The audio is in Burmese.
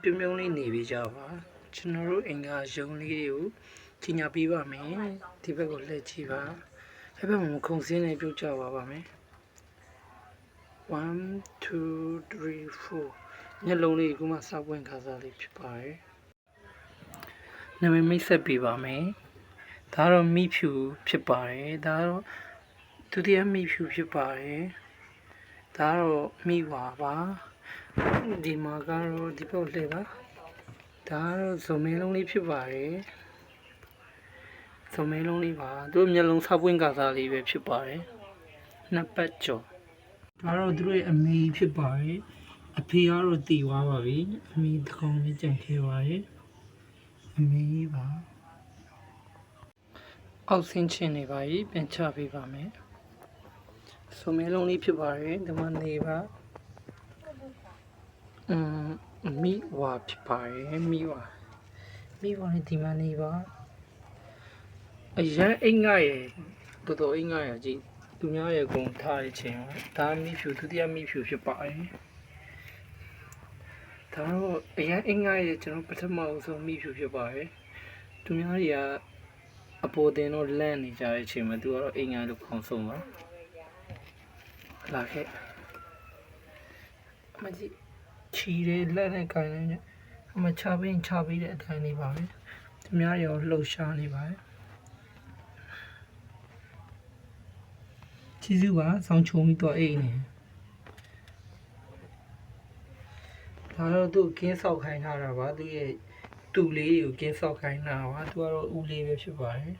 ပြုံးပြုံးလေးနေပြီးကြပါကျွန်တော်တို့အင်္ဂါရုံလေးတွေကိုကြီးညာပေးပါမယ်ဒီဘက်ကိုလှည့်ကြည့်ပါအဲ့ဘက်မှာခုံစင်းနေပြုတ်ကြပါမယ်1 2 3 4ညလုံးလေးကမှစပွင့်ခါစားလေးဖြစ်ပါတယ်နာမည်မိတ်ဆက်ပေးပါမယ်ဒါတော့မိဖြူဖြစ်ပါတယ်ဒါတော့ဒုတိယမိဖြူဖြစ်ပါတယ်ဒါတော့မိဝါပါဒီမှာကတော့ဒီဘက်လှည့်ပါဒါတော့ဇုံမဲလုံးလေးဖြစ်ပါတယ်ဇုံမဲလုံးလေးပါသူတို့မျက်လုံးစပွင့်ကစားလေးပဲဖြစ်ပါတယ်နှစ်ပတ်ကျော်ဒါတော့သူတို့ရဲ့အမေဖြစ်ပါတယ်အဖေကတော့တည်သွားပါပြီအမေတကောင်လေးကြံခဲ့ပါတယ်အမေပါအောက်ဆင်းချင်းနေပါပြီပြန်ချပေးပါမယ်ဇုံမဲလုံးလေးဖြစ်ပါတယ်ဒီမှာနေပါမိဝါဖြစ်ပါတယ်မိဝါနဲ့ဒီမှာနေပါအရန်အိမ်ငါရဲ့တော်တော်အိမ်ငါရကြီးသူများရဲ့ဂုံထားတဲ့ချိန်မှာဒါမိဖြူဒုတိယမိဖြူဖြစ်ပါတယ်ဒါတော့အရန်အိမ်ငါရဲ့ကျွန်တော်ပထမဆုံးမိဖြူဖြစ်ပါတယ်သူများတွေကအပေါ်တင်တော့လန့်နေကြတဲ့အချိန်မှာသူကတော့အိမ်ငါလို့ခေါင်းဆုံးပါလာခဲ့အမကြီးချီတယ်လက်နဲ့ကိုင်နေတယ်အမချပေးတဲ့အတိုင်းနေပါပဲသူများရောလှုပ်ရှားနေပါတယ်ချီစုကဆောင်းချုံပြီးတော့အိတ်နေဒါတော့သူကင်းဆောက်ခိုင်းထားတာပါသူရဲ့တူလေးကိုကင်းဆောက်ခိုင်းတာပါသူကတော့ဦးလေးပဲဖြစ်ပါတယ်